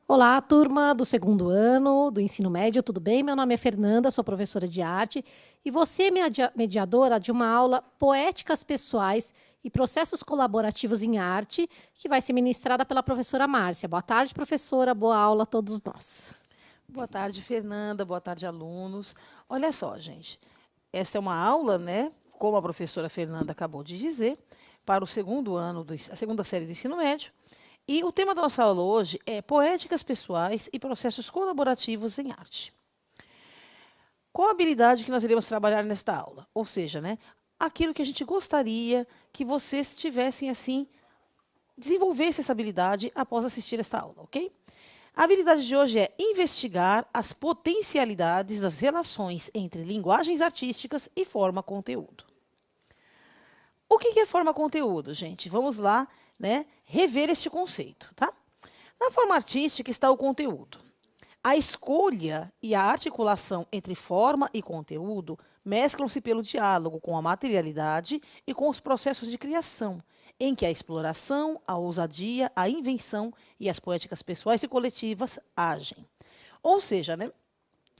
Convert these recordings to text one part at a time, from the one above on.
Olá, turma do segundo ano do ensino médio, tudo bem? Meu nome é Fernanda, sou professora de arte e você é mediadora de uma aula Poéticas Pessoais e Processos Colaborativos em Arte, que vai ser ministrada pela professora Márcia. Boa tarde, professora, boa aula a todos nós. Boa tarde, Fernanda. Boa tarde, alunos. Olha só, gente. Esta é uma aula, né? Como a professora Fernanda acabou de dizer, para o segundo ano, a segunda série do ensino médio. E o tema da nossa aula hoje é Poéticas Pessoais e Processos Colaborativos em Arte. Qual a habilidade que nós iremos trabalhar nesta aula? Ou seja, né? Aquilo que a gente gostaria que vocês tivessem assim, desenvolvesse essa habilidade após assistir esta aula, ok? A habilidade de hoje é investigar as potencialidades das relações entre linguagens artísticas e forma-conteúdo. O que é forma-conteúdo, gente? Vamos lá, né, rever este conceito, tá? Na forma artística está o conteúdo. A escolha e a articulação entre forma e conteúdo mesclam-se pelo diálogo com a materialidade e com os processos de criação, em que a exploração, a ousadia, a invenção e as poéticas pessoais e coletivas agem. Ou seja, né,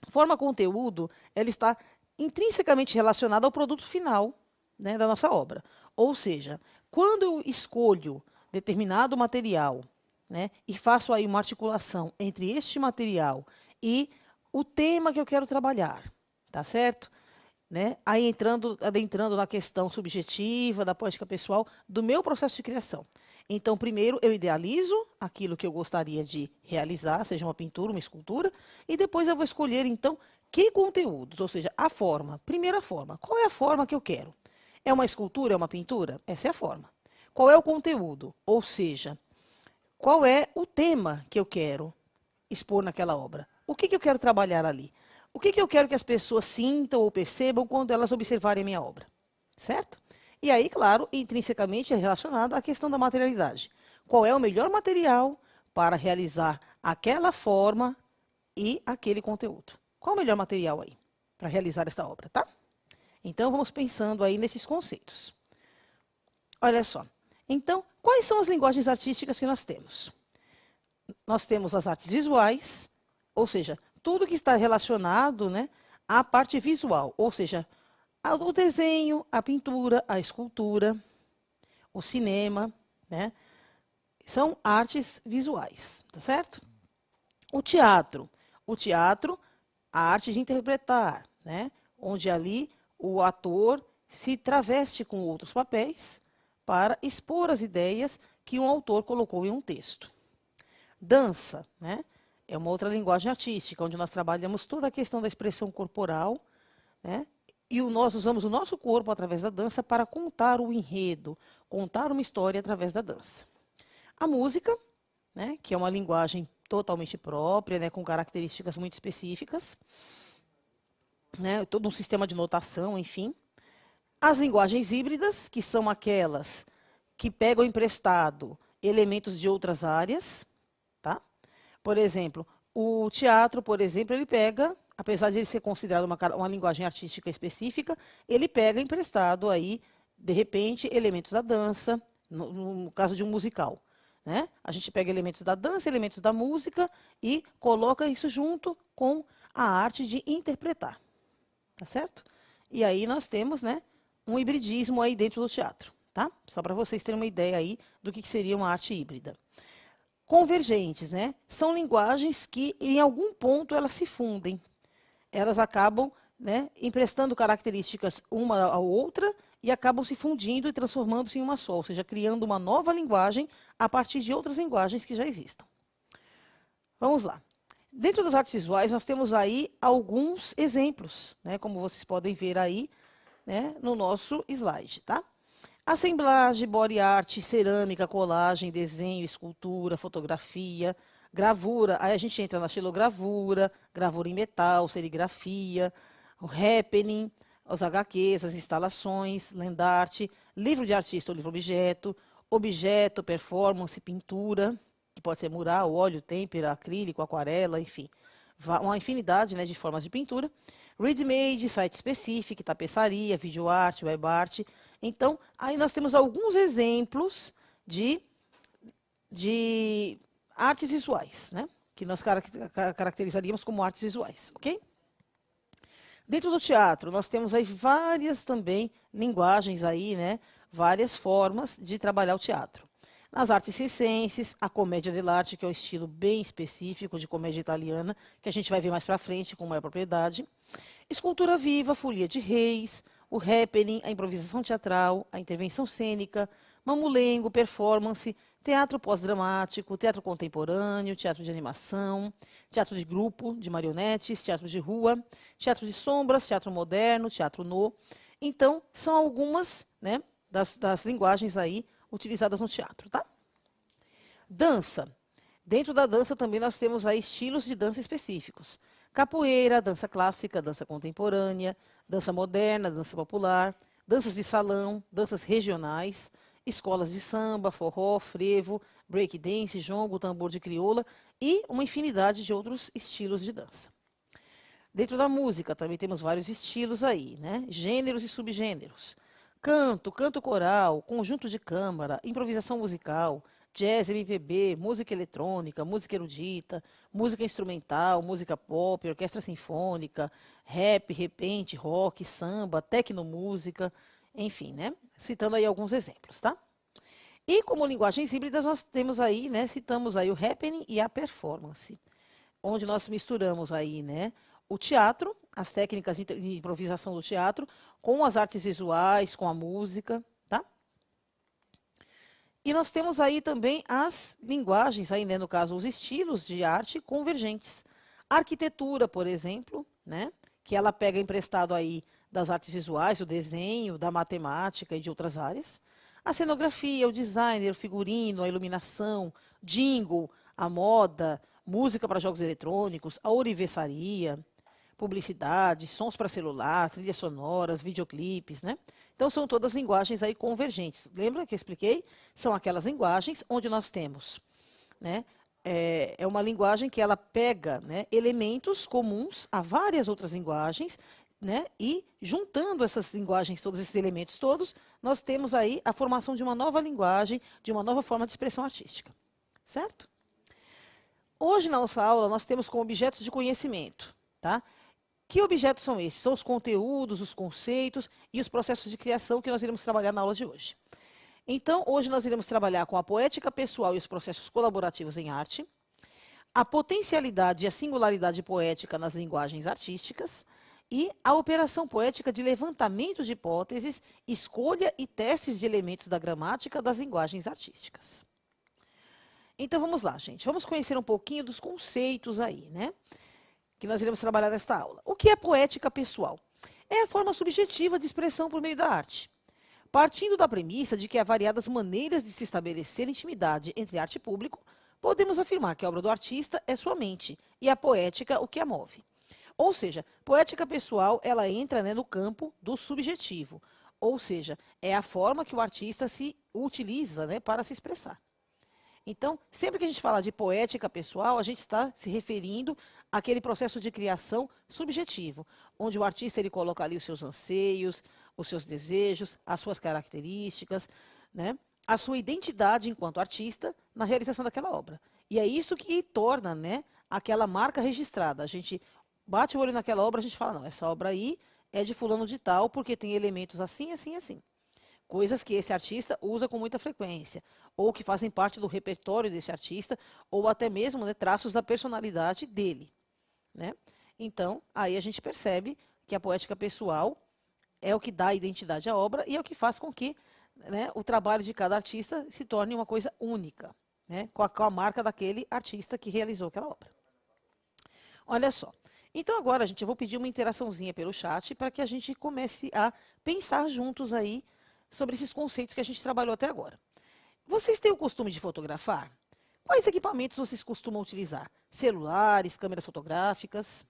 forma-conteúdo ela está intrinsecamente relacionada ao produto final, né, da nossa obra. Ou seja, quando eu escolho determinado material, né, e faço aí uma articulação entre este material e o tema que eu quero trabalhar, tá certo? Né? Aí adentrando na questão subjetiva, da poética pessoal, do meu processo de criação. Então, primeiro eu idealizo aquilo que eu gostaria de realizar, seja uma pintura, uma escultura, e depois eu vou escolher, então, que conteúdos, ou seja, a forma. Primeira forma. Qual é a forma que eu quero? É uma escultura, é uma pintura? Essa é a forma. Qual é o conteúdo? Ou seja, qual é o tema que eu quero expor naquela obra? O que eu quero trabalhar ali? O que eu quero que as pessoas sintam ou percebam quando elas observarem a minha obra? Certo? E aí, claro, intrinsecamente é relacionado à questão da materialidade. Qual é o melhor material para realizar aquela forma e aquele conteúdo? Qual o melhor material aí para realizar esta obra, tá? Então, vamos pensando aí nesses conceitos. Olha só. Então, quais são as linguagens artísticas que nós temos? Nós temos as artes visuais, ou seja, tudo que está relacionado, né, à parte visual, ou seja, o desenho, a pintura, a escultura, o cinema, né, são artes visuais, tá certo? O teatro, a arte de interpretar, né, onde ali o ator se traveste com outros papéis para expor as ideias que um autor colocou em um texto. Dança, né? É uma outra linguagem artística, onde nós trabalhamos toda a questão da expressão corporal, né? E nós usamos o nosso corpo através da dança para contar o enredo, contar uma história através da dança. A música, né? Que é uma linguagem totalmente própria, né? Com características muito específicas, né? Todo um sistema de notação, enfim. As linguagens híbridas, que são aquelas que pegam emprestado elementos de outras áreas, tá? Por exemplo, o teatro, por exemplo, ele pega, apesar de ele ser considerado uma linguagem artística específica, ele pega emprestado aí, de repente, elementos da dança, no caso de um musical. Né? A gente pega elementos da dança, elementos da música e coloca isso junto com a arte de interpretar. Tá certo? E aí nós temos, né, um hibridismo aí dentro do teatro. Tá? Só para vocês terem uma ideia aí do que seria uma arte híbrida. Convergentes, né? São linguagens que, em algum ponto, elas se fundem. Elas acabam, né, emprestando características uma à outra e acabam se fundindo e transformando-se em uma só, ou seja, criando uma nova linguagem a partir de outras linguagens que já existam. Vamos lá. Dentro das artes visuais, nós temos aí alguns exemplos, né, como vocês podem ver aí, né, no nosso slide, tá? Assemblagem, body art, cerâmica, colagem, desenho, escultura, fotografia, gravura. Aí a gente entra na xilogravura, gravura em metal, serigrafia, o happening, os HQs, as instalações, land art, livro de artista ou livro objeto, objeto, performance, pintura, que pode ser mural, óleo, têmpera, acrílico, aquarela, enfim. Uma infinidade, né, de formas de pintura. Ready-made, site specific, tapeçaria, video art, web art. Então, aí nós temos alguns exemplos de artes visuais. Né? que nós caracterizaríamos como artes visuais, ok? Dentro do teatro, nós temos aí várias também linguagens aí, né? Várias formas de trabalhar o teatro. Nas artes circenses, a comédia dell'arte, que é um estilo bem específico de comédia italiana, que a gente vai ver mais para frente com maior propriedade. Escultura viva, folia de reis, o happening, a improvisação teatral, a intervenção cênica, mamulengo, performance, teatro pós-dramático, teatro contemporâneo, teatro de animação, teatro de grupo, de marionetes, teatro de rua, teatro de sombras, teatro moderno, teatro no. Então, são algumas, né, das linguagens aí utilizadas no teatro, tá? Dança. Dentro da dança também nós temos aí estilos de dança específicos. Capoeira, dança clássica, dança contemporânea, dança moderna, dança popular, danças de salão, danças regionais, escolas de samba, forró, frevo, breakdance, jongo, tambor de crioula e uma infinidade de outros estilos de dança. Dentro da música também temos vários estilos aí, né? Gêneros e subgêneros. Canto, canto coral, conjunto de câmara, improvisação musical, jazz, MPB, música eletrônica, música erudita, música instrumental, música pop, orquestra sinfônica, rap, repente, rock, samba, tecnomúsica, enfim, né? Citando aí alguns exemplos, tá? E como linguagens híbridas, nós temos aí, né, citamos aí o happening e a performance, onde nós misturamos aí, né, o teatro, as técnicas de improvisação do teatro, com as artes visuais, com a música, tá? E nós temos aí também as linguagens, aí, né, no caso, os estilos de arte convergentes. A arquitetura, por exemplo, né, que ela pega emprestado aí das artes visuais, do desenho, da matemática e de outras áreas. A cenografia, o designer, o figurino, a iluminação, jingle, a moda, música para jogos eletrônicos, a ourivesaria, publicidade, sons para celular, trilhas sonoras, videoclipes, né? Então, são todas linguagens aí convergentes. Lembra que eu expliquei? São aquelas linguagens onde nós temos, né? É uma linguagem que ela pega, né, elementos comuns a várias outras linguagens, né? E juntando essas linguagens, todos esses elementos todos, nós temos aí a formação de uma nova linguagem, de uma nova forma de expressão artística. Certo? Hoje, na nossa aula, nós temos como objetos de conhecimento, tá? Que objetos são esses? São os conteúdos, os conceitos e os processos de criação que nós iremos trabalhar na aula de hoje. Então, hoje nós iremos trabalhar com a poética pessoal e os processos colaborativos em arte, a potencialidade e a singularidade poética nas linguagens artísticas e a operação poética de levantamento de hipóteses, escolha e testes de elementos da gramática das linguagens artísticas. Então, vamos lá, gente. Vamos conhecer um pouquinho dos conceitos aí, né? Que nós iremos trabalhar nesta aula. O que é poética pessoal? É a forma subjetiva de expressão por meio da arte. Partindo da premissa de que há variadas maneiras de se estabelecer intimidade entre arte e público, podemos afirmar que a obra do artista é sua mente e a poética o que a move. Ou seja, poética pessoal, ela entra, né, no campo do subjetivo. Ou seja, é a forma que o artista se utiliza, né, para se expressar. Então, sempre que a gente fala de poética pessoal, a gente está se referindo àquele processo de criação subjetivo, onde o artista ele coloca ali os seus anseios, os seus desejos, as suas características, né, a sua identidade enquanto artista na realização daquela obra. E é isso que torna, né, aquela marca registrada. A gente bate o olho naquela obra, a gente fala, não, essa obra aí é de fulano de tal, porque tem elementos assim, assim, assim. Coisas que esse artista usa com muita frequência, ou que fazem parte do repertório desse artista, ou até mesmo, né, traços da personalidade dele. Né? Então, aí a gente percebe que a poética pessoal é o que dá identidade à obra e é o que faz com que, né, o trabalho de cada artista se torne uma coisa única, né, com a marca daquele artista que realizou aquela obra. Olha só. Então, agora, gente, eu vou pedir uma interaçãozinha pelo chat para que a gente comece a pensar juntos aí sobre esses conceitos que a gente trabalhou até agora. Vocês têm o costume de fotografar? Quais equipamentos vocês costumam utilizar? Celulares, câmeras fotográficas?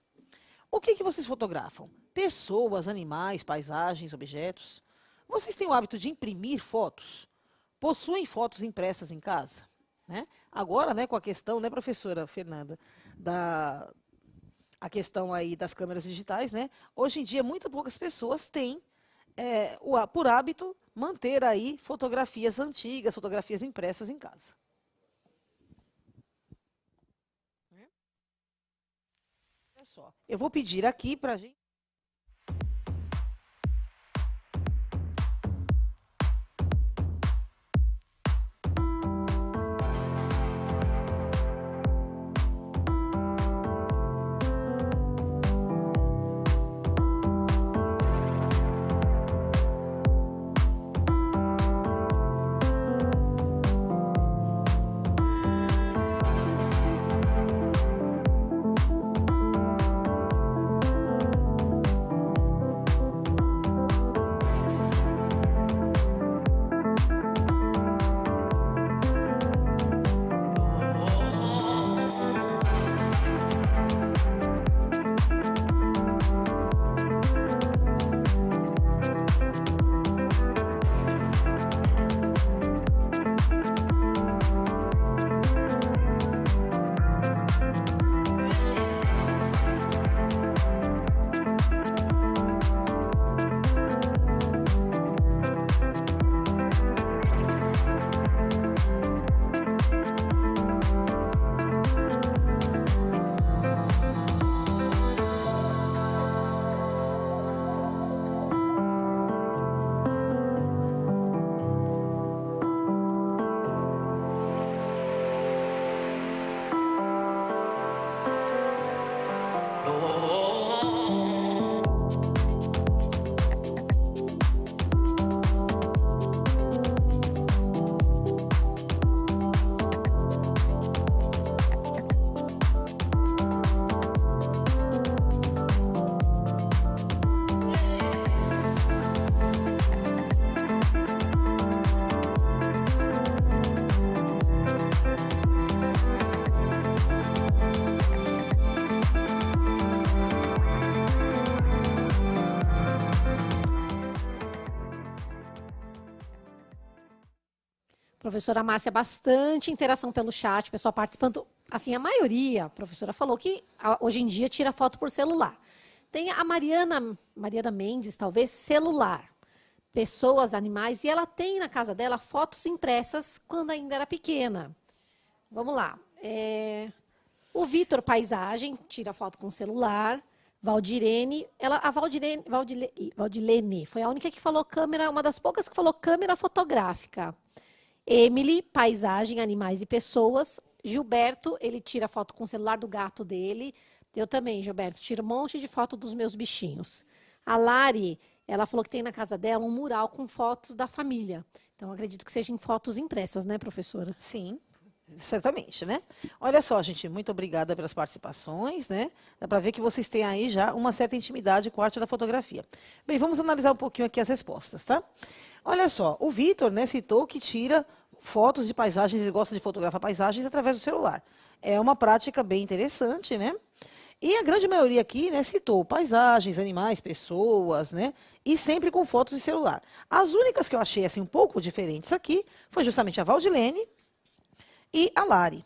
O que vocês fotografam? Pessoas, animais, paisagens, objetos? Vocês têm o hábito de imprimir fotos? Possuem fotos impressas em casa? Né? Agora, né, com a questão, né, professora Fernanda, a questão aí das câmeras digitais, né? Hoje em dia, muito poucas pessoas têm por hábito manter aí fotografias antigas, fotografias impressas em casa. só, eu vou pedir aqui para a gente... Professora Márcia, bastante interação pelo chat, o pessoal participando. Assim, a maioria, a professora falou que hoje em dia tira foto por celular. Tem a Mariana Mendes, talvez, celular. Pessoas, animais, e ela tem na casa dela fotos impressas quando ainda era pequena. Vamos lá. O Vitor, paisagem, tira foto com celular. Valdirene, Valdilene foi a única que falou câmera, uma das poucas que falou câmera fotográfica. Emily, paisagem, animais e pessoas. Gilberto, ele tira foto com o celular do gato dele. Eu também, Gilberto, tiro um monte de foto dos meus bichinhos. A Lari, ela falou que tem na casa dela um mural com fotos da família. Então, acredito que sejam fotos impressas, né, professora? Sim, certamente, né? Olha só, gente, muito obrigada pelas participações, né? Dá para ver que vocês têm aí já uma certa intimidade com a arte da fotografia. Bem, vamos analisar um pouquinho aqui as respostas, tá? Olha só, o Vitor, né, citou que tira fotos de paisagens e gosta de fotografar paisagens através do celular. É uma prática bem interessante, né? E a grande maioria aqui, né, citou paisagens, animais, pessoas, né? E sempre com fotos de celular. As únicas que eu achei assim um pouco diferentes aqui foi justamente a Valdilene e a Lari,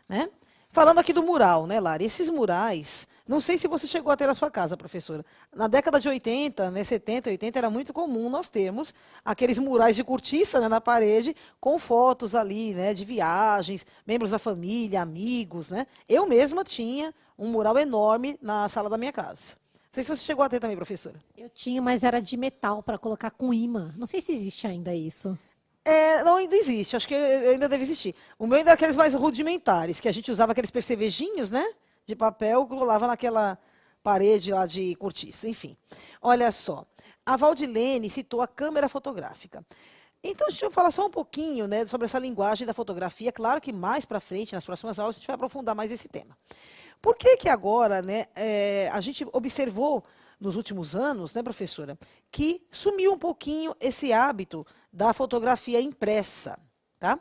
né? Falando aqui do mural, né, Lari? Esses murais, não sei se você chegou a ter na sua casa, professora. Na década de 80, né, 70, 80, era muito comum nós termos aqueles murais de cortiça, né, na parede, com fotos ali, né, de viagens, membros da família, amigos, né? Eu mesma tinha um mural enorme na sala da minha casa. Não sei se você chegou a ter também, professora. Eu tinha, mas era de metal para colocar com imã. Não sei se existe ainda isso. Não, ainda existe, acho que ainda deve existir. O meu ainda era aqueles mais rudimentares, que a gente usava aqueles percevejinhos, né, de papel, colava naquela parede lá de cortiça, enfim. Olha só, a Valdilene citou a câmera fotográfica. Então, deixa eu falar só um pouquinho, né, sobre essa linguagem da fotografia. Claro que mais para frente, nas próximas aulas, a gente vai aprofundar mais esse tema. Por que que agora, né, a gente observou nos últimos anos, né, professora, que sumiu um pouquinho esse hábito da fotografia impressa, tá?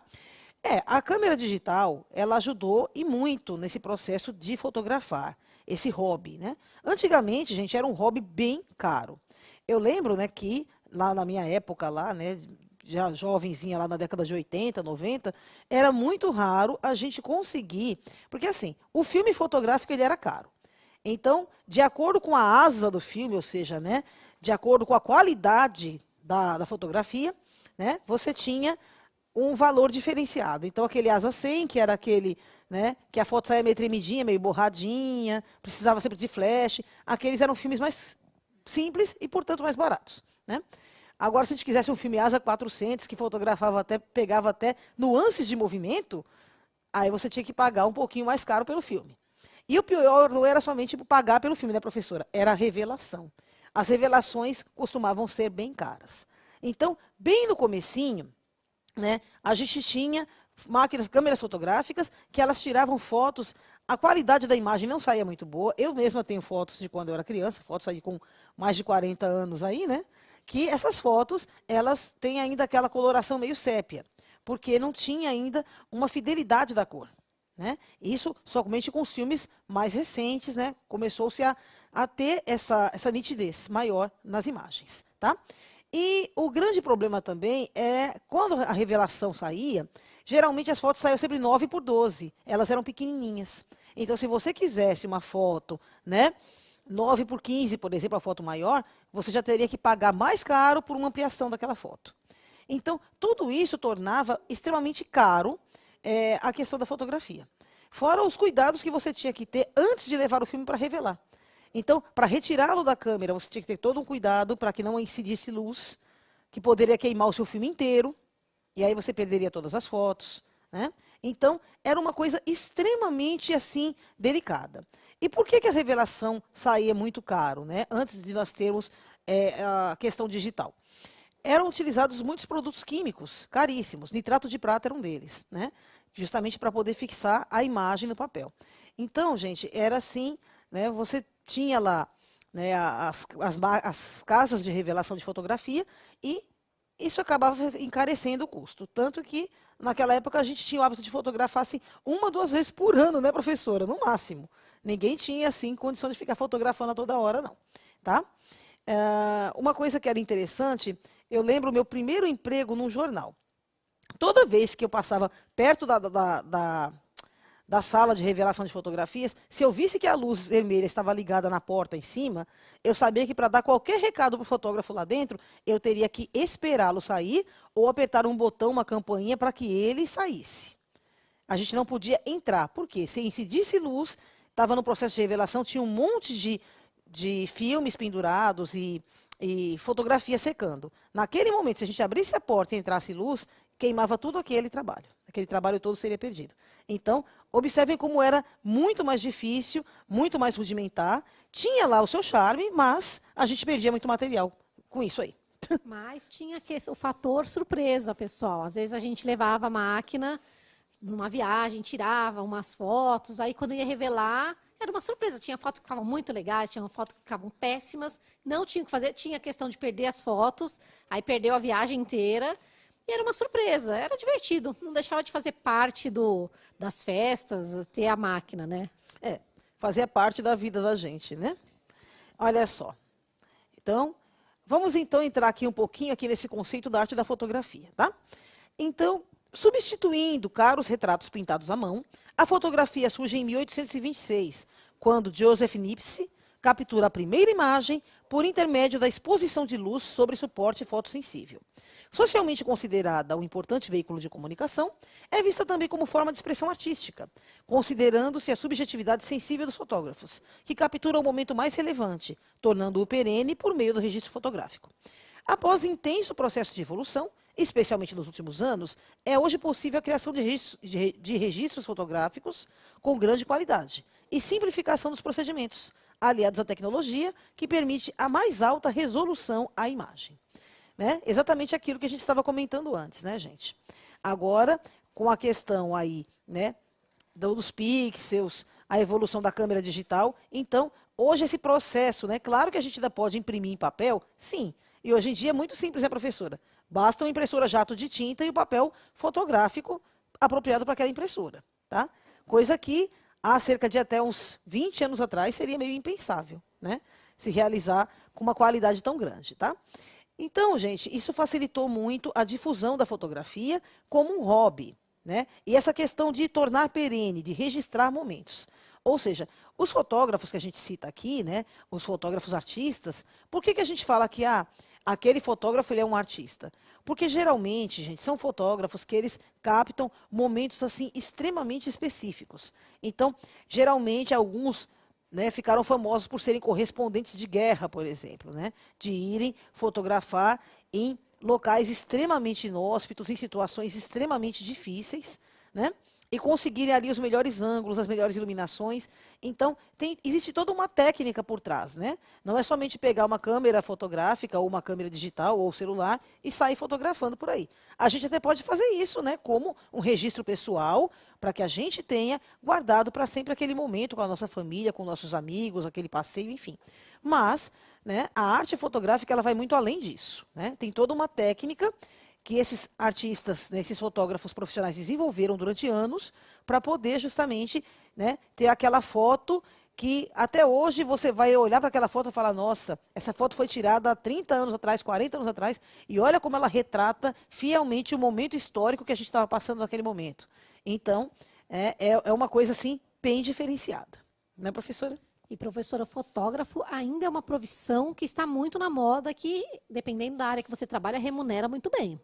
A câmera digital, ela ajudou e muito nesse processo de fotografar, esse hobby, né? Antigamente, gente, era um hobby bem caro. Eu lembro, né, que lá na minha época, lá, né, já jovenzinha lá na década de 80, 90, era muito raro a gente conseguir, porque assim, o filme fotográfico ele era caro. Então, de acordo com a asa do filme, ou seja, né, de acordo com a qualidade da fotografia, né, você tinha um valor diferenciado. Então, aquele ASA 100, que era aquele, né, que a foto saía meio tremidinha, meio borradinha, precisava sempre de flash, aqueles eram filmes mais simples e, portanto, mais baratos, né? Agora, se a gente quisesse um filme ASA 400, que fotografava até, pegava até nuances de movimento, aí você tinha que pagar um pouquinho mais caro pelo filme. E o pior não era somente pagar pelo filme, né, professora? Era a revelação. As revelações costumavam ser bem caras. Então, bem no comecinho, né, a gente tinha máquinas, câmeras fotográficas, que elas tiravam fotos, a qualidade da imagem não saía muito boa. Eu mesma tenho fotos de quando eu era criança, fotos aí com mais de 40 anos aí, né? Que essas fotos, elas têm ainda aquela coloração meio sépia, porque não tinha ainda uma fidelidade da cor. Né? Isso somente com os filmes mais recentes, né? Começou-se a ter essa nitidez maior nas imagens. Tá? E o grande problema também é, quando a revelação saía, geralmente as fotos saíam sempre 9x12, elas eram pequenininhas. Então, se você quisesse uma foto, né, 9x15, por exemplo, a foto maior, você já teria que pagar mais caro por uma ampliação daquela foto. Então, tudo isso tornava extremamente caro a questão da fotografia. Fora os cuidados que você tinha que ter antes de levar o filme para revelar. Então, para retirá-lo da câmera, você tinha que ter todo um cuidado para que não incidisse luz, que poderia queimar o seu filme inteiro, e aí você perderia todas as fotos. Né? Então, era uma coisa extremamente assim delicada. E por que a revelação saía muito caro, né? Antes de nós termos a questão digital? Eram utilizados muitos produtos químicos caríssimos, nitrato de prata era um deles, né? Justamente para poder fixar a imagem no papel. Então, gente, era assim, né? Você tinha lá, né, as casas de revelação de fotografia e isso acabava encarecendo o custo. Tanto que, naquela época, a gente tinha o hábito de fotografar assim, 1, 2 vezes por ano, né, professora? No máximo. Ninguém tinha, assim, condição de ficar fotografando a toda hora, não. Tá? Uma coisa que era interessante, eu lembro o meu primeiro emprego num jornal. Toda vez que eu passava perto da sala de revelação de fotografias, se eu visse que a luz vermelha estava ligada na porta em cima, eu sabia que para dar qualquer recado para o fotógrafo lá dentro, eu teria que esperá-lo sair ou apertar um botão, uma campainha, para que ele saísse. A gente não podia entrar. Por quê? Se incidisse luz, estava no processo de revelação, tinha um monte de filmes pendurados e fotografias secando. Naquele momento, se a gente abrisse a porta e entrasse luz, queimava tudo aquele trabalho. Aquele trabalho todo seria perdido. Então, observem como era muito mais difícil, muito mais rudimentar. Tinha lá o seu charme, mas a gente perdia muito material com isso aí. Mas tinha o fator surpresa, pessoal. Às vezes a gente levava a máquina numa viagem, tirava umas fotos, aí quando ia revelar, era uma surpresa. Tinha fotos que ficavam muito legais, tinha fotos que ficavam péssimas, não tinha o que fazer, tinha a questão de perder as fotos, aí perdeu a viagem inteira. E era uma surpresa, era divertido, não deixava de fazer parte das festas, ter a máquina, né? Fazia parte da vida da gente, né? Olha só. Então, vamos então entrar aqui um pouquinho aqui nesse conceito da arte da fotografia, tá? Então, substituindo caros retratos pintados à mão, a fotografia surge em 1826, quando Joseph Niepce captura a primeira imagem por intermédio da exposição de luz sobre suporte fotossensível. Socialmente considerada um importante veículo de comunicação, é vista também como forma de expressão artística, considerando-se a subjetividade sensível dos fotógrafos, que captura o momento mais relevante, tornando-o perene por meio do registro fotográfico. Após intenso processo de evolução, especialmente nos últimos anos, é hoje possível a criação de registros fotográficos com grande qualidade e simplificação dos procedimentos, aliados à tecnologia que permite a mais alta resolução à imagem. Né? Exatamente aquilo que a gente estava comentando antes, né, gente? Agora, com a questão aí, né, dos pixels, a evolução da câmera digital, então, hoje esse processo, né, claro que a gente ainda pode imprimir em papel, sim, e hoje em dia é muito simples, né, professora? Basta uma impressora jato de tinta e o papel fotográfico apropriado para aquela impressora, tá? Coisa que há cerca de até uns 20 anos atrás seria meio impensável, né? Se realizar com uma qualidade tão grande, tá? Então, gente, isso facilitou muito a difusão da fotografia como um hobby, né? E essa questão de tornar perene, de registrar momentos. Ou seja, os fotógrafos que a gente cita aqui, né, os fotógrafos artistas, por que a gente fala que aquele fotógrafo ele é um artista? Porque geralmente, gente, são fotógrafos que eles captam momentos assim extremamente específicos. Então, geralmente alguns, né, ficaram famosos por serem correspondentes de guerra, por exemplo, né, de irem fotografar em locais extremamente inóspitos, em situações extremamente difíceis, né? E conseguirem ali os melhores ângulos, as melhores iluminações. Então, existe toda uma técnica por trás, né? Não é somente pegar uma câmera fotográfica ou uma câmera digital ou celular e sair fotografando por aí. A gente até pode fazer isso, né? Como um registro pessoal, para que a gente tenha guardado para sempre aquele momento com a nossa família, com nossos amigos, aquele passeio, enfim. Mas, né, a arte fotográfica ela vai muito além disso, né? Tem toda uma técnica que esses artistas, né, esses fotógrafos profissionais desenvolveram durante anos para poder justamente, né, ter aquela foto que até hoje você vai olhar para aquela foto e falar, nossa, essa foto foi tirada há 30 anos atrás, 40 anos atrás, e olha como ela retrata fielmente o momento histórico que a gente estava passando naquele momento. Então, é uma coisa assim bem diferenciada. Né, professora? E, professora, fotógrafo ainda é uma profissão que está muito na moda, que, dependendo da área que você trabalha, remunera muito bem.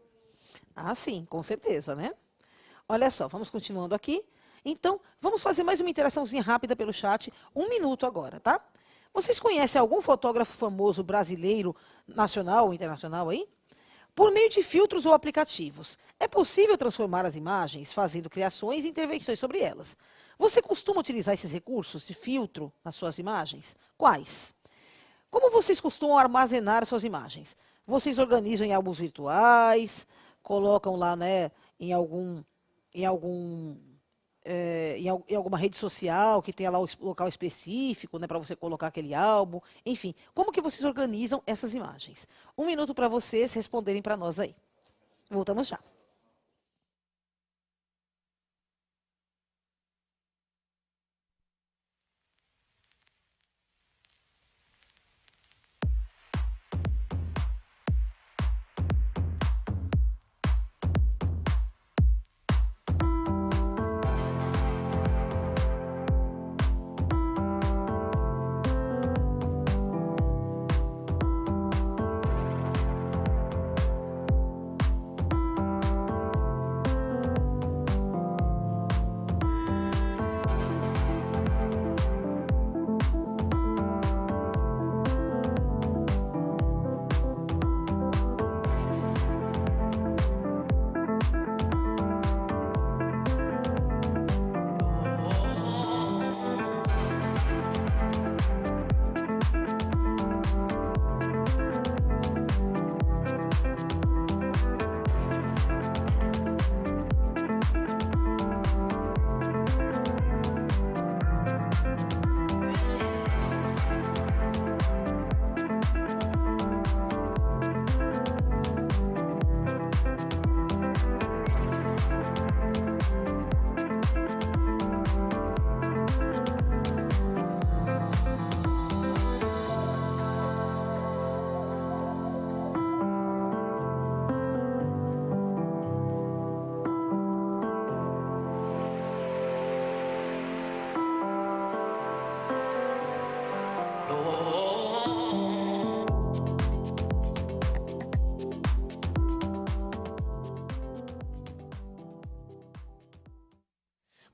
Ah, sim, com certeza, né? Olha só, vamos continuando aqui. Então, vamos fazer mais uma interaçãozinha rápida pelo chat. 1 minuto agora, tá? Vocês conhecem algum fotógrafo famoso brasileiro, nacional ou internacional aí? Por meio de filtros ou aplicativos, é possível transformar as imagens, fazendo criações e intervenções sobre elas. Você costuma utilizar esses recursos de filtro nas suas imagens? Quais? Como vocês costumam armazenar suas imagens? Vocês organizam em álbuns virtuais, colocam lá, né, em alguma rede social que tenha lá o local específico, né, para você colocar aquele álbum. Enfim, como que vocês organizam essas imagens? 1 minuto para vocês responderem para nós aí. Voltamos já.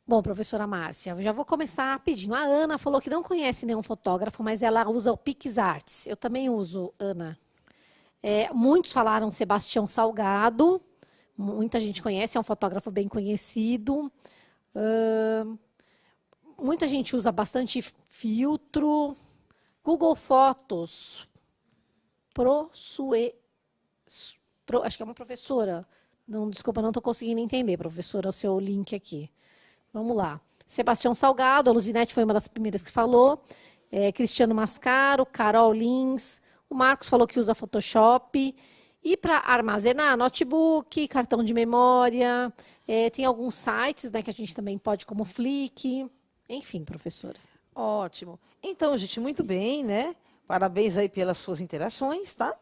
Bom, professora Márcia, eu já vou começar pedindo. A Ana falou que não conhece nenhum fotógrafo, mas ela usa o PixArts. Eu também uso, Ana. Muitos falaram Sebastião Salgado, muita gente conhece, é um fotógrafo bem conhecido. Muita gente usa bastante filtro. Google Fotos, acho que é uma professora. Não, desculpa, não estou conseguindo entender, professora, o seu link aqui. Vamos lá. Sebastião Salgado, a Luzinete foi uma das primeiras que falou. Cristiano Mascaro, Carol Lins. O Marcos falou que usa Photoshop. E para armazenar, notebook, cartão de memória. Tem alguns sites, né, que a gente também pode, como Flick. Enfim, professora. Ótimo. Então, gente, muito bem, né? Parabéns aí pelas suas interações, tá?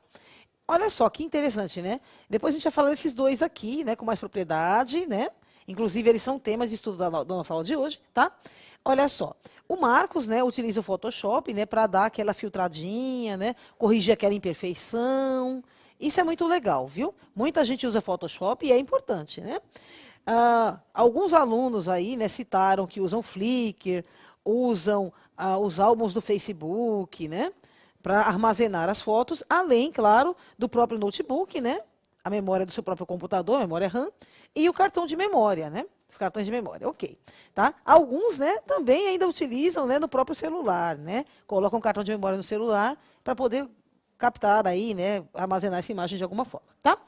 Olha só, que interessante, né? Depois a gente vai falar desses dois aqui, né, com mais propriedade, né? Inclusive, eles são temas de estudo da nossa aula de hoje, tá? Olha só, o Marcos, né, utiliza o Photoshop, né, para dar aquela filtradinha, né, corrigir aquela imperfeição. Isso é muito legal, viu? Muita gente usa Photoshop e é importante, né? Alguns alunos aí, né, citaram que usam Flickr, usam os álbuns do Facebook, né, para armazenar as fotos, além, claro, do próprio notebook, né, a memória do seu próprio computador, a memória RAM, e o cartão de memória, né, os cartões de memória, ok. Tá? Alguns, né, também ainda utilizam, né, no próprio celular, né, colocam o cartão de memória no celular para poder captar aí, né, armazenar essa imagem de alguma forma, tá?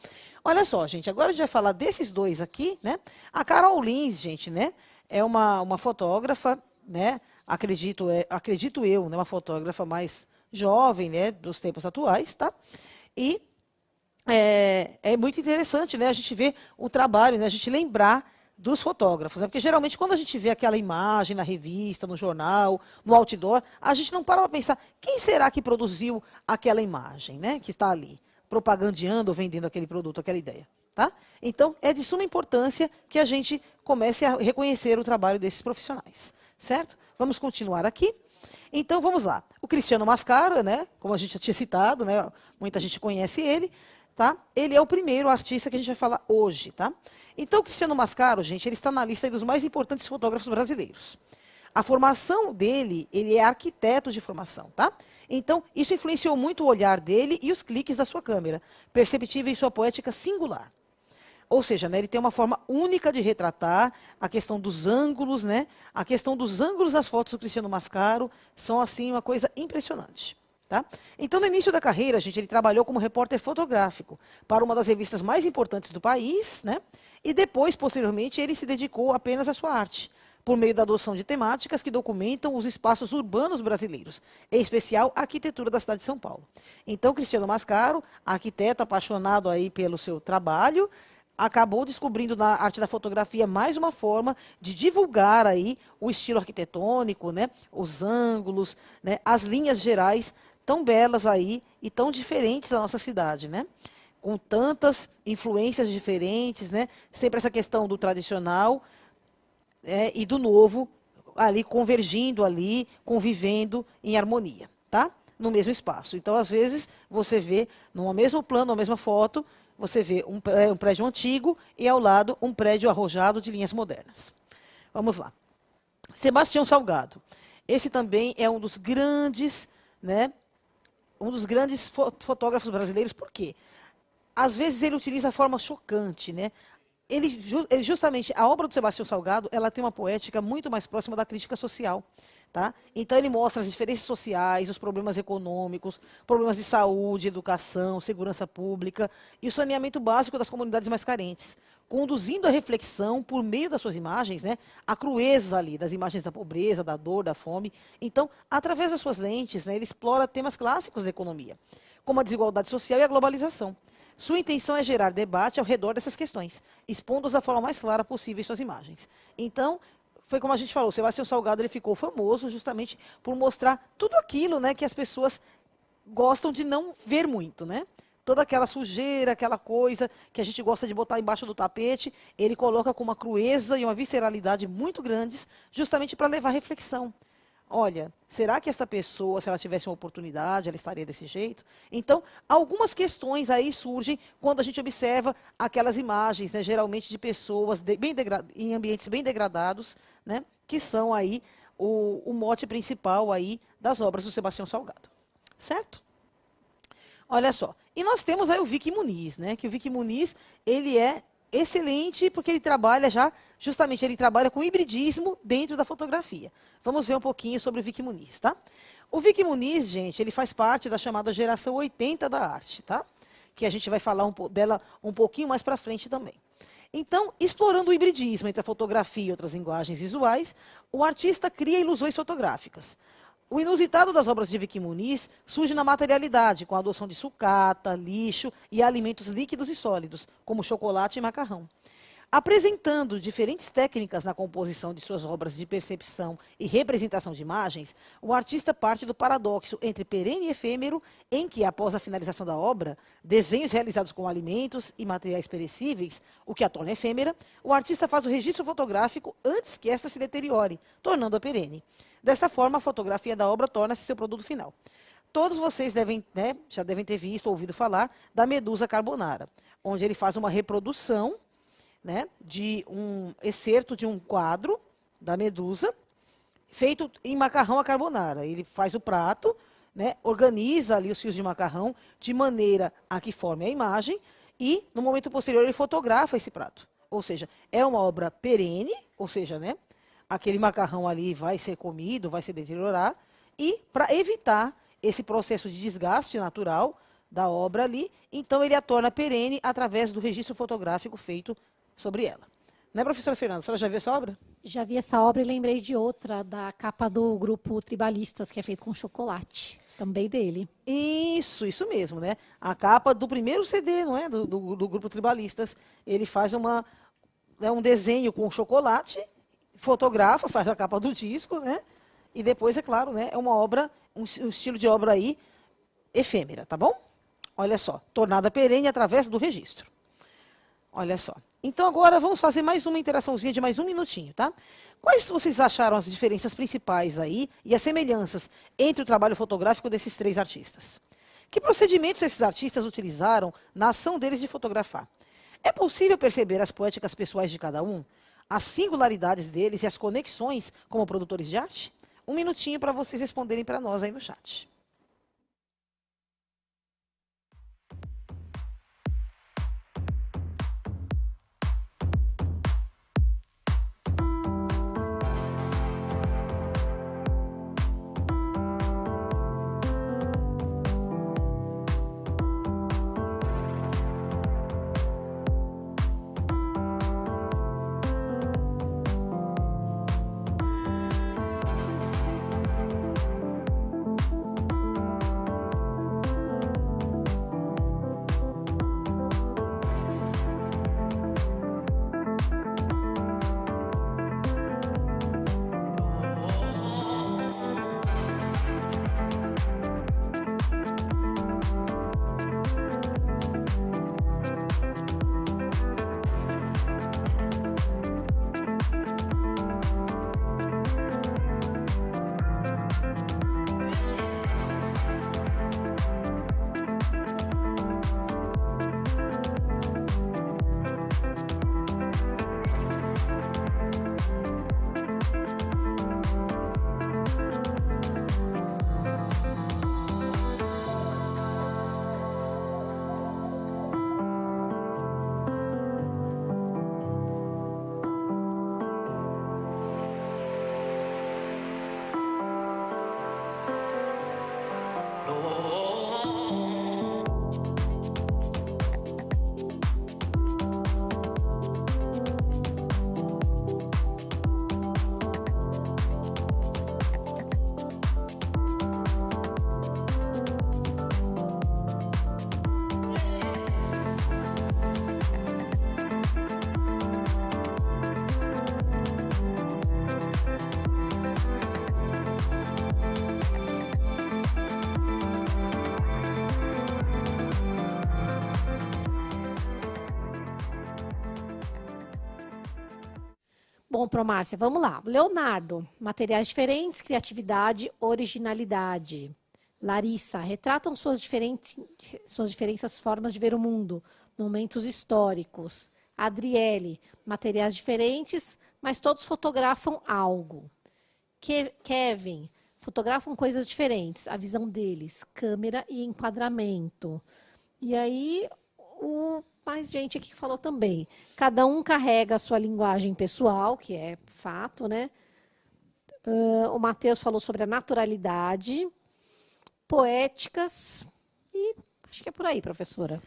Olha só, gente, agora a gente vai falar desses dois aqui, né? A Carol Lins, gente, né, é uma fotógrafa, né, acredito eu, né, uma fotógrafa mais jovem, né, dos tempos atuais, tá? E é muito interessante, né, a gente ver o trabalho, né, a gente lembrar dos fotógrafos, né? Porque geralmente quando a gente vê aquela imagem na revista, no jornal, no outdoor, a gente não para pensar quem será que produziu aquela imagem, né, que está ali, propagandeando ou vendendo aquele produto, aquela ideia. Tá? Então, é de suma importância que a gente comece a reconhecer o trabalho desses profissionais, certo? Vamos continuar aqui. Então, vamos lá. O Cristiano Mascaro, né, como a gente já tinha citado, né, muita gente conhece ele, tá? Ele é o primeiro artista que a gente vai falar hoje, tá? Então, o Cristiano Mascaro, gente, ele está na lista dos mais importantes fotógrafos brasileiros. A formação dele, ele é arquiteto de formação, tá? Então, isso influenciou muito o olhar dele e os cliques da sua câmera, perceptível em sua poética singular. Ou seja, né, ele tem uma forma única de retratar a questão dos ângulos, né? A questão dos ângulos das fotos do Cristiano Mascaro são, assim, uma coisa impressionante. Tá? Então, no início da carreira, gente, ele trabalhou como repórter fotográfico para uma das revistas mais importantes do país, né? E depois, posteriormente, ele se dedicou apenas à sua arte, por meio da adoção de temáticas que documentam os espaços urbanos brasileiros, em especial a arquitetura da cidade de São Paulo. Então, Cristiano Mascaro, arquiteto apaixonado aí pelo seu trabalho, acabou descobrindo na arte da fotografia mais uma forma de divulgar aí o estilo arquitetônico, né? Os ângulos, né? As linhas gerais tão belas aí e tão diferentes da nossa cidade, né? Com tantas influências diferentes, né? Sempre essa questão do tradicional e do novo ali convergindo ali, convivendo em harmonia, tá? No mesmo espaço. Então, às vezes, você vê no mesmo plano, na mesma foto, você vê um prédio antigo e ao lado um prédio arrojado de linhas modernas. Vamos lá. Sebastião Salgado. Esse também é um dos grandes, né? Um dos grandes fotógrafos brasileiros, por quê? Às vezes ele utiliza a forma chocante, né? Ele justamente, a obra do Sebastião Salgado, ela tem uma poética muito mais próxima da crítica social, tá? Então ele mostra as diferenças sociais, os problemas econômicos, problemas de saúde, educação, segurança pública e o saneamento básico das comunidades mais carentes, conduzindo a reflexão por meio das suas imagens, né, a crueza ali das imagens da pobreza, da dor, da fome. Então, através das suas lentes, né, ele explora temas clássicos da economia, como a desigualdade social e a globalização. Sua intenção é gerar debate ao redor dessas questões, expondo-as da forma mais clara possível em suas imagens. Então, foi como a gente falou, o Sebastião Salgado ele ficou famoso justamente por mostrar tudo aquilo, né, que as pessoas gostam de não ver muito, né? Toda aquela sujeira, aquela coisa que a gente gosta de botar embaixo do tapete, ele coloca com uma crueza e uma visceralidade muito grandes, justamente para levar reflexão. Olha, será que esta pessoa, se ela tivesse uma oportunidade, ela estaria desse jeito? Então, algumas questões aí surgem quando a gente observa aquelas imagens, né, geralmente de pessoas em ambientes bem degradados, né, que são aí o mote principal aí das obras do Sebastião Salgado. Certo? Olha só. E nós temos aí o Vicky Muniz, né, que o Vicky Muniz, ele é excelente porque ele trabalha justamente ele trabalha com hibridismo dentro da fotografia. Vamos ver um pouquinho sobre o Vicky Muniz, tá? O Vicky Muniz, gente, ele faz parte da chamada geração 80 da arte, tá? Que a gente vai falar dela um pouquinho mais para frente também. Então, explorando o hibridismo entre a fotografia e outras linguagens visuais, o artista cria ilusões fotográficas. O inusitado das obras de Vicky Muniz surge na materialidade, com a adoção de sucata, lixo e alimentos líquidos e sólidos, como chocolate e macarrão. Apresentando diferentes técnicas na composição de suas obras de percepção e representação de imagens, o artista parte do paradoxo entre perene e efêmero, em que, após a finalização da obra, desenhos realizados com alimentos e materiais perecíveis, o que a torna efêmera, o artista faz o registro fotográfico antes que esta se deteriore, tornando-a perene. Desta forma, a fotografia da obra torna-se seu produto final. Todos vocês já devem ter visto ou ouvido falar da Medusa Carbonara, onde ele faz uma reprodução, de um excerto de um quadro da Medusa, feito em macarrão à carbonara. Ele faz o prato, organiza ali os fios de macarrão de maneira a que forme a imagem e, no momento posterior, ele fotografa esse prato. Ou seja, é uma obra perene, ou seja, aquele macarrão ali vai ser comido, vai se deteriorar, e para evitar esse processo de desgaste natural da obra ali, então ele a torna perene através do registro fotográfico feito sobre ela. Né, professora Fernanda? A senhora já viu essa obra? Já vi essa obra e lembrei de outra, da capa do grupo Tribalistas, que é feito com chocolate. Também dele. Isso mesmo, A capa do primeiro CD, não é? Do grupo Tribalistas. Ele faz um desenho com chocolate, fotografa, faz a capa do disco, E depois, é claro, é uma obra, um estilo de obra aí efêmera, tá bom? Olha só, tornada perene através do registro. Olha só. Então, agora vamos fazer mais uma interaçãozinha de mais um minutinho, tá? Quais vocês acharam as diferenças principais aí e as semelhanças entre o trabalho fotográfico desses três artistas? Que procedimentos esses artistas utilizaram na ação deles de fotografar? É possível perceber as poéticas pessoais de cada um, as singularidades deles e as conexões como produtores de arte? Um minutinho para vocês responderem para nós aí no chat. Bom, Promárcia, vamos lá. Leonardo, materiais diferentes, criatividade, originalidade. Larissa, retratam suas diferentes formas de ver o mundo, momentos históricos. Adriele, materiais diferentes, mas todos fotografam algo. Kevin, fotografam coisas diferentes, a visão deles, câmera e enquadramento. E aí, mais gente aqui que falou também. Cada um carrega a sua linguagem pessoal, que é fato, né? O Matheus falou sobre a naturalidade, poéticas, e acho que é por aí, professora.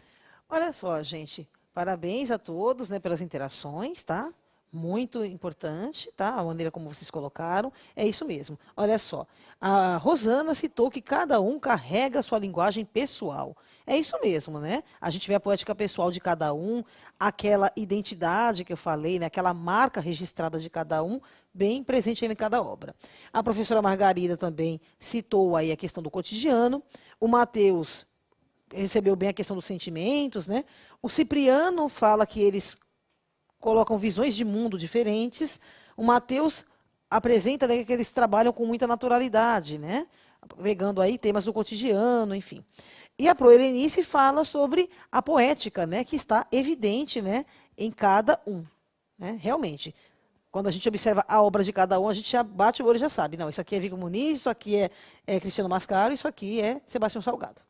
Olha só, gente, parabéns a todos, pelas interações, tá? Muito importante, tá? A maneira como vocês colocaram. É isso mesmo. Olha só. A Rosana citou que cada um carrega a sua linguagem pessoal. É isso mesmo, né? A gente vê a poética pessoal de cada um, aquela identidade que eu falei, né? Aquela marca registrada de cada um, bem presente aí em cada obra. A professora Margarida também citou aí a questão do cotidiano. O Matheus recebeu bem a questão dos sentimentos, né? O Cipriano fala que eles colocam visões de mundo diferentes. O Matheus apresenta, né, que eles trabalham com muita naturalidade, né? Pegando aí temas do cotidiano, enfim. E a Proelenice fala sobre a poética, né, que está evidente, né, em cada um. Né? Realmente, quando a gente observa a obra de cada um, a gente já bate o olho e já sabe. Não, isso aqui é Viggo Muniz, isso aqui é Cristiano Mascaro, isso aqui é Sebastião Salgado.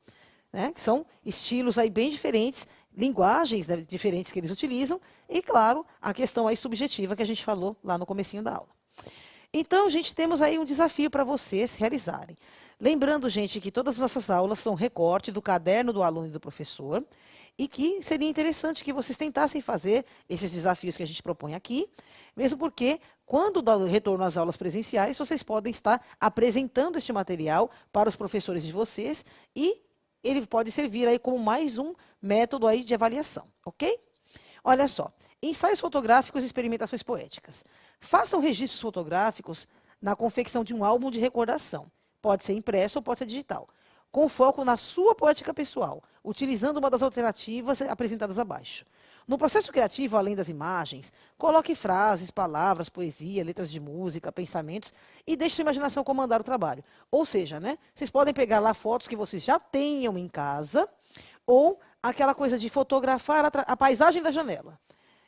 Né? São estilos aí bem diferentes, linguagens, né, diferentes que eles utilizam, e, claro, a questão aí subjetiva que a gente falou lá no comecinho da aula. Então, gente, temos aí um desafio para vocês realizarem. Lembrando, gente, que todas as nossas aulas são recorte do caderno do aluno e do professor, e que seria interessante que vocês tentassem fazer esses desafios que a gente propõe aqui, mesmo porque, quando dá o retorno às aulas presenciais, vocês podem estar apresentando este material para os professores de vocês e ele pode servir aí como mais um método aí de avaliação, ok? Olha só, ensaios fotográficos e experimentações poéticas. Façam registros fotográficos na confecção de um álbum de recordação. Pode ser impresso ou pode ser digital, com foco na sua poética pessoal, utilizando uma das alternativas apresentadas abaixo. No processo criativo, além das imagens, coloque frases, palavras, poesia, letras de música, pensamentos e deixe sua imaginação comandar o trabalho. Ou seja, né, vocês podem pegar lá fotos que vocês já tenham em casa ou aquela coisa de fotografar a paisagem da janela.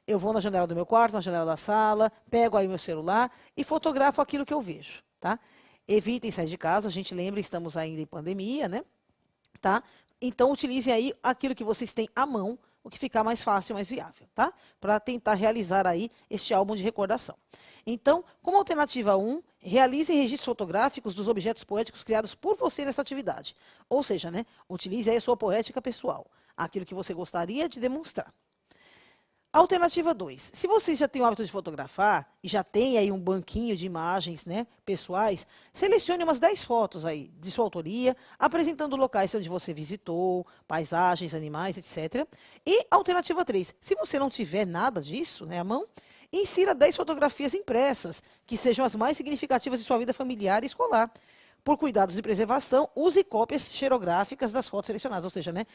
Eu vou na janela do meu quarto, na janela da sala, pego aí o meu celular e fotografo aquilo que eu vejo, tá? Evitem sair de casa, a gente lembra, estamos ainda em pandemia, né? Tá? Então, utilizem aí aquilo que vocês têm à mão, o que ficar mais fácil e mais viável, tá? Para tentar realizar aí este álbum de recordação. Então, como alternativa 1, realizem registros fotográficos dos objetos poéticos criados por você nessa atividade. Ou seja, né, utilize aí a sua poética pessoal, aquilo que você gostaria de demonstrar. Alternativa 2. Se vocês já têm o hábito de fotografar e já tem aí um banquinho de imagens, né, pessoais, selecione umas 10 fotos aí de sua autoria, apresentando locais onde você visitou, paisagens, animais, etc. E alternativa 3. Se você não tiver nada disso, né, à mão, insira 10 fotografias impressas, que sejam as mais significativas de sua vida familiar e escolar. Por cuidados de preservação, use cópias xerográficas das fotos selecionadas, ou seja, né,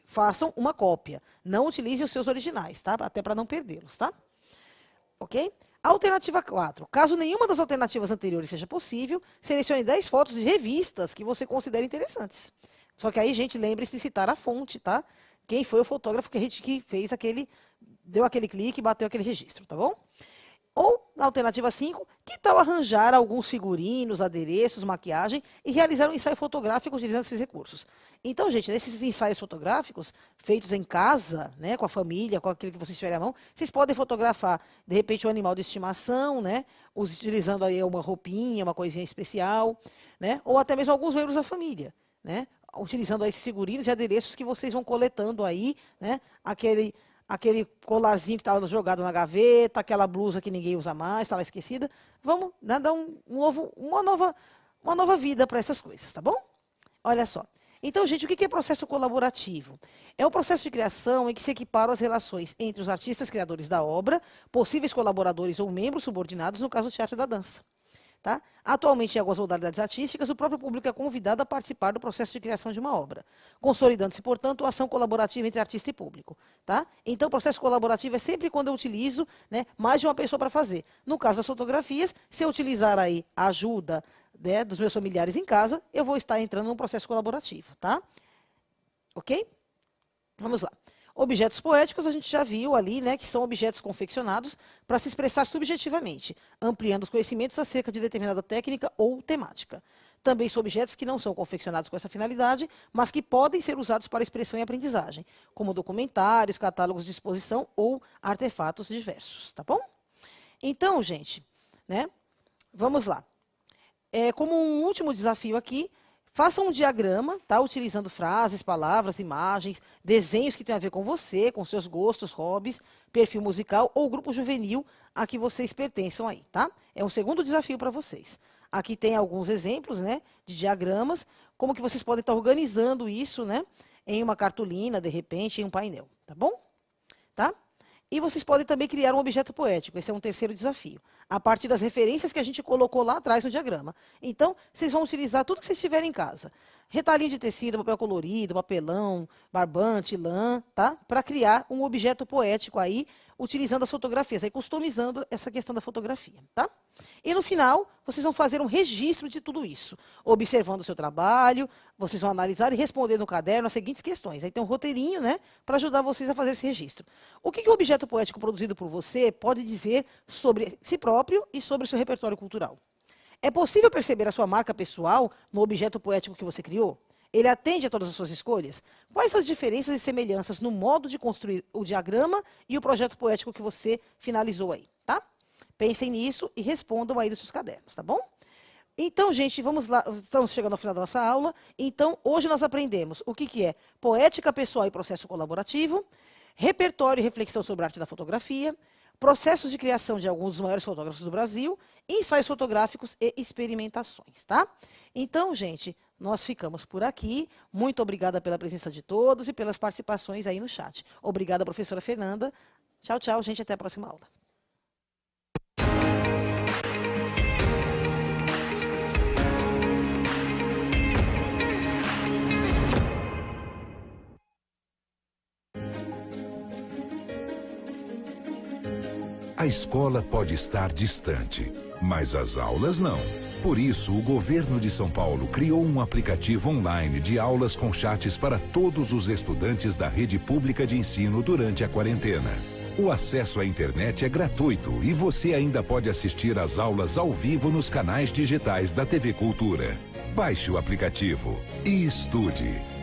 façam uma cópia. Não utilize os seus originais, tá? Até para não perdê-los, tá? Ok? Alternativa 4. Caso nenhuma das alternativas anteriores seja possível, selecione 10 fotos de revistas que você considere interessantes. Só que aí, gente, lembre-se de citar a fonte, tá? Quem foi o fotógrafo que fez aquele, deu aquele clique e bateu aquele registro, tá bom? Ou, na alternativa 5, que tal arranjar alguns figurinos, adereços, maquiagem e realizar um ensaio fotográfico utilizando esses recursos? Então, gente, nesses ensaios fotográficos, feitos em casa, né, com a família, com aquilo que vocês tiverem à mão, vocês podem fotografar, de repente, um animal de estimação, né, utilizando aí uma roupinha, uma coisinha especial, né, ou até mesmo alguns membros da família, né, utilizando aí esses figurinos e adereços que vocês vão coletando aí, né, aquele colarzinho que estava jogado na gaveta, aquela blusa que ninguém usa mais, está lá esquecida. Vamos, né, dar uma nova vida para essas coisas, tá bom? Olha só. Então, gente, o que é processo colaborativo? É o processo de criação em que se equiparam as relações entre os artistas criadores da obra, possíveis colaboradores ou membros subordinados, no caso do teatro e da dança. Tá? Atualmente, em algumas modalidades artísticas, o próprio público é convidado a participar do processo de criação de uma obra, consolidando-se, portanto, a ação colaborativa entre artista e público. Tá? Então, o processo colaborativo é sempre quando eu utilizo, né, mais de uma pessoa para fazer. No caso das fotografias, se eu utilizar aí a ajuda, né, dos meus familiares em casa, eu vou estar entrando num processo colaborativo. Tá? Ok? Vamos lá. Objetos poéticos, a gente já viu ali, né, que são objetos confeccionados para se expressar subjetivamente, ampliando os conhecimentos acerca de determinada técnica ou temática. Também são objetos que não são confeccionados com essa finalidade, mas que podem ser usados para expressão e aprendizagem, como documentários, catálogos de exposição ou artefatos diversos, tá bom? Então, gente, né, vamos lá. Como um último desafio aqui, Faça um diagrama, tá? Utilizando frases, palavras, imagens, desenhos que tenham a ver com você, com seus gostos, hobbies, perfil musical ou grupo juvenil a que vocês pertençam aí, tá? É um segundo desafio para vocês. Aqui tem alguns exemplos, né, de diagramas, como que vocês podem estar organizando isso, né, em uma cartolina, de repente, em um painel, tá bom? Tá? E vocês podem também criar um objeto poético, esse é um terceiro desafio, a partir das referências que a gente colocou lá atrás no diagrama. Então, vocês vão utilizar tudo que vocês tiverem em casa. Retalhinho de tecido, papel colorido, papelão, barbante, lã, tá? Para criar um objeto poético aí, utilizando as fotografias, aí customizando essa questão da fotografia, tá? E no final, vocês vão fazer um registro de tudo isso, observando o seu trabalho, vocês vão analisar e responder no caderno as seguintes questões. Aí tem um roteirinho, né, para ajudar vocês a fazer esse registro. O que o objeto poético produzido por você pode dizer sobre si próprio e sobre o seu repertório cultural? É possível perceber a sua marca pessoal no objeto poético que você criou? Ele atende a todas as suas escolhas? Quais são as diferenças e semelhanças no modo de construir o diagrama e o projeto poético que você finalizou aí, tá? Pensem nisso e respondam aí dos seus cadernos, tá bom? Então, gente, vamos lá, estamos chegando ao final da nossa aula. Então, hoje nós aprendemos o que é poética pessoal e processo colaborativo, repertório e reflexão sobre a arte da fotografia, processos de criação de alguns dos maiores fotógrafos do Brasil, ensaios fotográficos e experimentações, tá? Então, gente, nós ficamos por aqui. Muito obrigada pela presença de todos e pelas participações aí no chat. Obrigada, professora Fernanda. Tchau, tchau, gente. Até a próxima aula. A escola pode estar distante, mas as aulas não. Por isso, o governo de São Paulo criou um aplicativo online de aulas com chats para todos os estudantes da rede pública de ensino durante a quarentena. O acesso à internet é gratuito e você ainda pode assistir às aulas ao vivo nos canais digitais da TV Cultura. Baixe o aplicativo e estude.